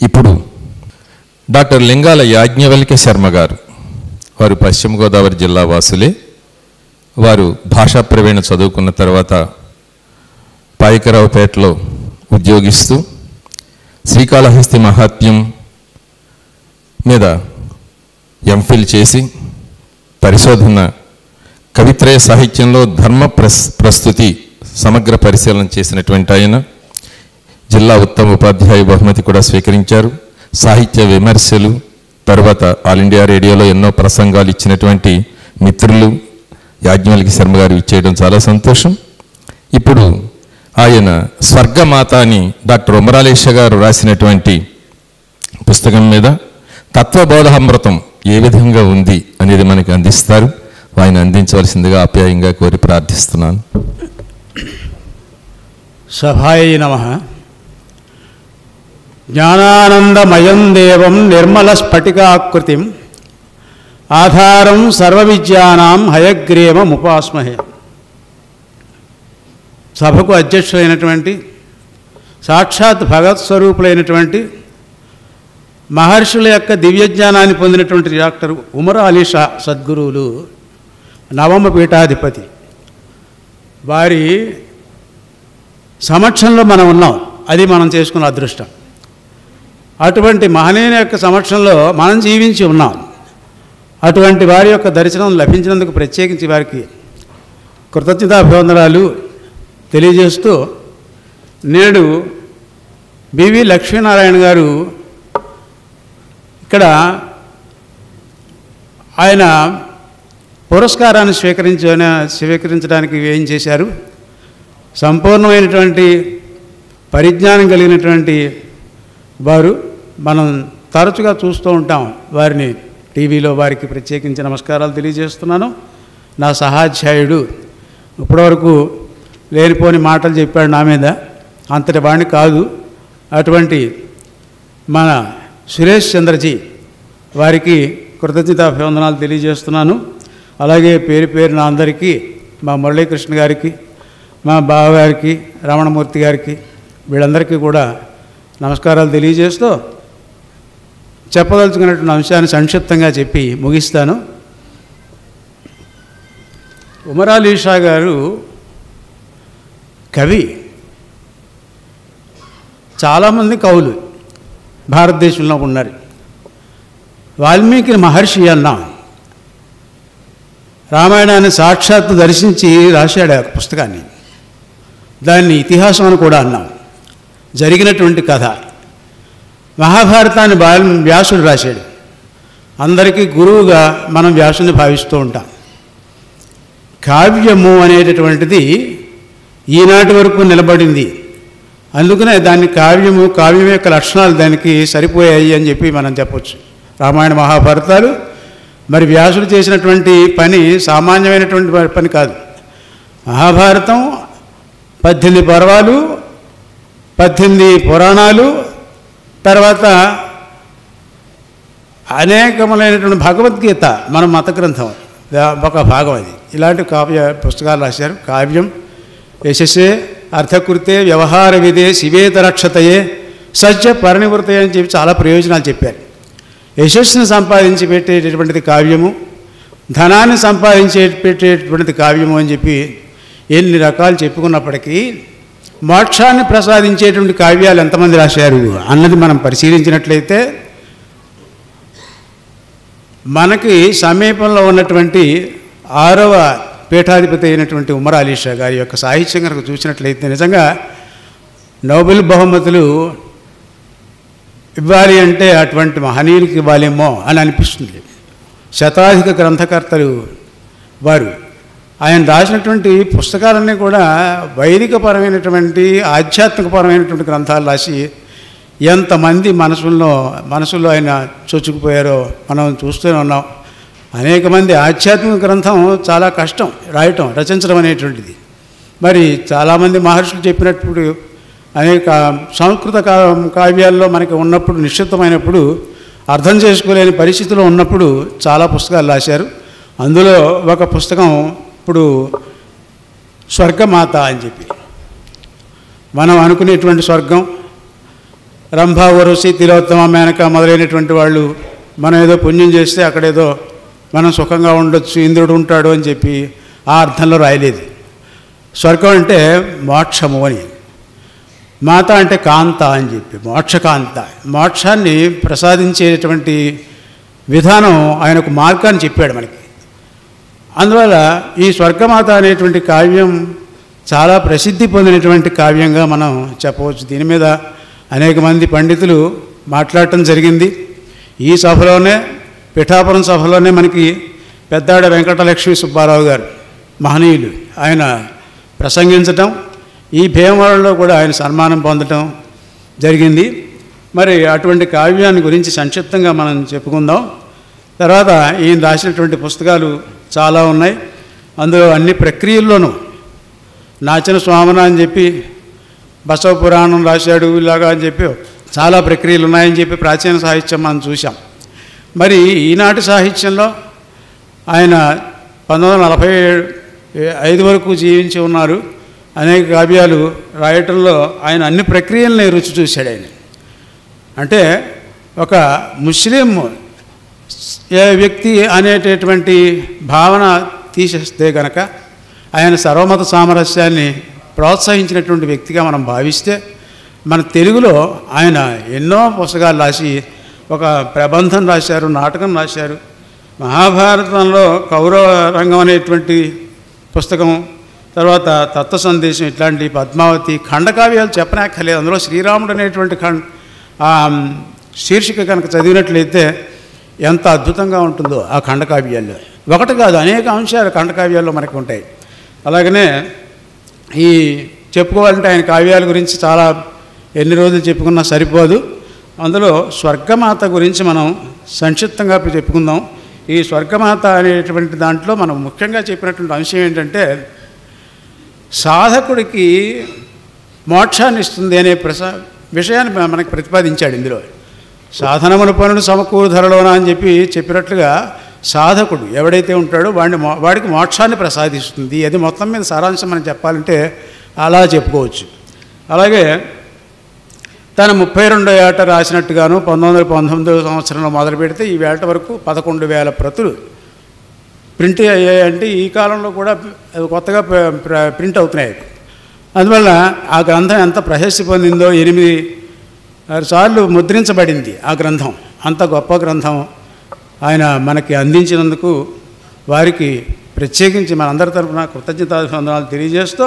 ఇప్పుడు డాక్టర్ లింగాల యాజ్ఞవల్క్య శర్మ గారు, వారు పశ్చిమ గోదావరి జిల్లా వాసులే. వారు భాషా ప్రవీణ చదువుకున్న తర్వాత పాయకరావుపేటలో ఉద్యోగిస్తూ శ్రీకాళహస్తి మహాత్మ్యం మీద ఎంఫిల్ చేసి పరిశోధన కవిత్రయ సాహిత్యంలో ధర్మ ప్రస్తుతి సమగ్ర పరిశీలన చేసినటువంటి ఆయన జిల్లా ఉత్తమ ఉపాధ్యాయ బహుమతి కూడా స్వీకరించారు. సాహిత్య విమర్శలు, తర్వాత ఆల్ ఇండియా రేడియోలో ఎన్నో ప్రసంగాలు ఇచ్చినటువంటి మిత్రులు యాజ్ఞవల్క్య శర్మ గారు ఇచ్చేయడం చాలా సంతోషం. ఇప్పుడు ఆయన స్వర్గమాత అని డాక్టర్ ఉమరాలేశ గారు రాసినటువంటి పుస్తకం మీద తత్వబోధామృతం ఏ విధంగా ఉంది అనేది మనకి అందిస్తారు. ఆయన అందించవలసిందిగా ఆప్యాయంగా కోరి ప్రార్థిస్తున్నాను. సభాయై నమః. జ్ఞానానందమయం దేవం నిర్మల స్ఫటికాకృతిం ఆధారం సర్వవిద్యానాం హయగ్రీవముపాస్మహే. సభకు అధ్యక్షులైనటువంటి సాక్షాత్ భగవత్ స్వరూపులైనటువంటి మహర్షుల యొక్క దివ్యజ్ఞానాన్ని పొందినటువంటి డాక్టర్ ఉమర్ అలీ షా సద్గురువులు నవమ పీఠాధిపతి వారి సమక్షంలో మనం ఉన్నాం. అది మనం చేసుకున్న అదృష్టం. అటువంటి మహనీయుని యొక్క సమక్షంలో మనం జీవించి ఉన్నాం. అటువంటి వారి యొక్క దర్శనం లభించినందుకు ప్రత్యేకించి వారికి కృతజ్ఞతాభివందనాలు తెలియజేస్తూ, నేడు బివి లక్ష్మీనారాయణ గారు ఇక్కడ ఆయన పురస్కారాన్ని స్వీకరించడానికి ఏం చేశారు. సంపూర్ణమైనటువంటి పరిజ్ఞానం కలిగినటువంటి వారు. మనం తరచుగా చూస్తూ ఉంటాం వారిని టీవీలో. వారికి ప్రత్యేకించి నమస్కారాలు తెలియజేస్తున్నాను. నా సహాధ్యాయుడు ఇప్పటివరకు లేనిపోని మాటలు చెప్పాడు నా మీద, అంతటి వాడిని కాదు. అటువంటి మన సురేష్ చంద్రజీ వారికి కృతజ్ఞతాభివందనాలు తెలియజేస్తున్నాను. అలాగే పేరు పేరున అందరికీ, మా మురళీకృష్ణ గారికి, మా బావగారికి, రమణమూర్తి గారికి, వీళ్ళందరికీ కూడా నమస్కారాలు తెలియజేస్తూ చెప్పదలుచుకున్నటువంటి అంశాన్ని సంక్షిప్తంగా చెప్పి ముగిస్తాను. ఉమర్ అలీ షా గారు కవి. చాలామంది కవులు భారతదేశంలో ఉన్నారు. వాల్మీకి మహర్షి అన్నాం. రామాయణాన్ని సాక్షాత్తు దర్శించి రాశాడు ఆ పుస్తకాన్ని. దాన్ని ఇతిహాసం అని కూడా అన్నాం. జరిగినటువంటి కథ. మహాభారతాన్ని వ్యాసుడు రాశాడు. అందరికీ గురువుగా మనం వ్యాసుని భావిస్తూ ఉంటాం. కావ్యము అనేటటువంటిది ఈనాటి వరకు నిలబడింది. అందుకనే దాన్ని కావ్యము, కావ్యం యొక్క లక్షణాలు దానికి సరిపోయాయి అని చెప్పి మనం చెప్పచ్చు. రామాయణ మహాభారతాలు మరి వ్యాసుడు చేసినటువంటి పని సామాన్యమైనటువంటి పని కాదు. మహాభారతం 18 పర్వాలు, 18 పురాణాలు, తర్వాత అనేకములైనటువంటి భగవద్గీత మన మత గ్రంథం ఒక భాగం. అది ఇలాంటి కావ్య పుస్తకాలు రాశారు. కావ్యం యశస్సే అర్థకృతే వ్యవహార విదే శివేతరక్షతయే సత్య పరినివృతయే అని చెప్పి చాలా ప్రయోజనాలు చెప్పారు. యశస్సును సంపాదించి పెట్టేటటువంటిది కావ్యము, ధనాన్ని సంపాదించే పెట్టేటటువంటిది కావ్యము అని చెప్పి ఎన్ని రకాలు చెప్పుకున్నప్పటికీ మోక్షాన్ని ప్రసాదించేటువంటి కావ్యాలు ఎంతమంది రాశారు అన్నది మనం పరిశీలించినట్లయితే మనకి సమీపంలో ఉన్నటువంటి 6వ పీఠాధిపతి అయినటువంటి ఉమర్ అలీ షా గారి యొక్క సాహిత్యం కనుక చూసినట్లయితే నిజంగా నోబెల్ బహుమతులు ఇవ్వాలి అంటే అటువంటి మహనీయులకి ఇవ్వాలేమో అని అనిపిస్తుంది. శతాధిక గ్రంథకర్తలు వారు. ఆయన రాసినటువంటి పుస్తకాలన్నీ కూడా వైదికపరమైనటువంటి ఆధ్యాత్మికపరమైనటువంటి గ్రంథాలు రాసి ఎంతమంది మనసుల్లో ఆయన చొచ్చుకుపోయారో మనం చూస్తూనే ఉన్నాం. అనేక మంది ఆధ్యాత్మిక గ్రంథం చాలా కష్టం రాయటం, రచించడం అనేటువంటిది. మరి చాలామంది మహర్షులు చెప్పినప్పుడు అనేక సంస్కృత కావ్యాల్లో మనకి ఉన్నప్పుడు, నిశ్చితమైనప్పుడు, అర్థం చేసుకోలేని పరిస్థితిలో ఉన్నప్పుడు చాలా పుస్తకాలు రాశారు. అందులో ఒక పుస్తకం ఇప్పుడు స్వర్గమాత అని చెప్పి, మనం అనుకునేటువంటి స్వర్గం రంభ ఊర్వశి తిలోత్తమ మేనక మొదలైనటువంటి వాళ్ళు మనం ఏదో పుణ్యం చేస్తే అక్కడేదో మనం సుఖంగా ఉండొచ్చు, ఇంద్రుడు ఉంటాడు అని చెప్పి ఆ అర్థంలో రాయలేదు. స్వర్గం అంటే మోక్షము అని, మాత అంటే కాంత అని చెప్పి మోక్షకాంత, మోక్షాన్ని ప్రసాదించేటువంటి విధానం ఆయనకు మార్గాన్ని చెప్పాడు మనకి. అందువల్ల ఈ స్వర్గమాత అనేటువంటి కావ్యం చాలా ప్రసిద్ధి పొందినటువంటి కావ్యంగా మనం చెప్పవచ్చు. దీని మీద అనేక మంది పండితులు మాట్లాడటం జరిగింది. ఈ సభలోనే, పిఠాపురం సభలోనే మనకి పెద్దాడ వెంకటలక్ష్మి సుబ్బారావు గారు మహనీయులు ఆయన ప్రసంగించటం, ఈ భీమవరంలో కూడా ఆయన సన్మానం పొందటం జరిగింది. మరి అటువంటి కావ్యాన్ని గురించి సంక్షిప్తంగా మనం చెప్పుకుందాం. తర్వాత ఈయన రాసినటువంటి పుస్తకాలు చాలా ఉన్నాయి. అందులో అన్ని ప్రక్రియల్లోనూ నాచన స్వామన అని చెప్పి బసవ పురాణం రాశాడు, ఇలాగా అని చెప్పి చాలా ప్రక్రియలు ఉన్నాయని చెప్పి ప్రాచీన సాహిత్యం మనం చూసాం. మరి ఈనాటి సాహిత్యంలో ఆయన 1945 వరకు జీవించి ఉన్నారు. అనేక కావ్యాలు రాయటంలో ఆయన అన్ని ప్రక్రియలని రుచి చూశాడు. ఆయన అంటే ఒక ముస్లిం వ్యక్తి అనేటటువంటి భావన తీసేస్తే కనుక ఆయన సర్వమత సామరస్యాన్ని ప్రోత్సహించినటువంటి వ్యక్తిగా మనం భావిస్తే, మన తెలుగులో ఆయన ఎన్నో పుస్తకాలు రాసి ఒక ప్రబంధం రాశారు, నాటకం రాశారు. మహాభారతంలో కౌరవ రంగం అనేటువంటి పుస్తకం, తర్వాత తత్వ సందేశం, ఇట్లాంటి పద్మావతి ఖండకావ్యాలు చెప్పనక్కర్లేదు. అందులో శ్రీరాముడు అనేటువంటి శీర్షిక కనుక చదివినట్లయితే ఎంత అద్భుతంగా ఉంటుందో ఆ ఖండకావ్యాల్లో. ఒకటి కాదు, అనేక అంశాలు ఖండకావ్యాల్లో మనకు ఉంటాయి. అలాగనే ఈ చెప్పుకోవాలంటే ఆయన కావ్యాల గురించి చాలా ఎన్ని రోజులు చెప్పుకున్నా సరిపోదు. అందులో స్వర్గమాత గురించి మనం సంక్షిప్తంగా చెప్పుకుందాం. ఈ స్వర్గమాత అనేటువంటి దాంట్లో మనం ముఖ్యంగా చెప్పినటువంటి అంశం ఏంటంటే, సాధకుడికి మోక్షాన్ని ఇస్తుంది అనే విషయాన్ని మనకు ప్రతిపాదించాడు ఇందులో. సాధనముల పనులు సమకూరు ధరలోన అని చెప్పినట్లుగా సాధకుడు ఎవడైతే ఉంటాడో వాడికి మోక్షాన్ని ప్రసాదిస్తుంది. అది మొత్తం మీద సారాంశం మనం చెప్పాలంటే అలా చెప్పుకోవచ్చు. అలాగే తన 32వ ఏట రాసినట్టుగాను 1919వ సంవత్సరంలో మొదలు పెడితే ఈ వేట వరకు 11,000 ప్రతులు ప్రింట్ అయ్యాయంటే ఈ కాలంలో కూడా కొత్తగా ప్రింట్ అవుతున్నాయి. అందువల్ల ఆ గ్రంథం ఎంత ప్రశస్తి పొందిందో, 8 సార్లు ముద్రించబడింది ఆ గ్రంథం. అంత గొప్ప గ్రంథం ఆయన మనకి అందించినందుకు వారికి ప్రత్యేకించి మనందరి తరఫున కృతజ్ఞతాభివందనాలు తెలియజేస్తూ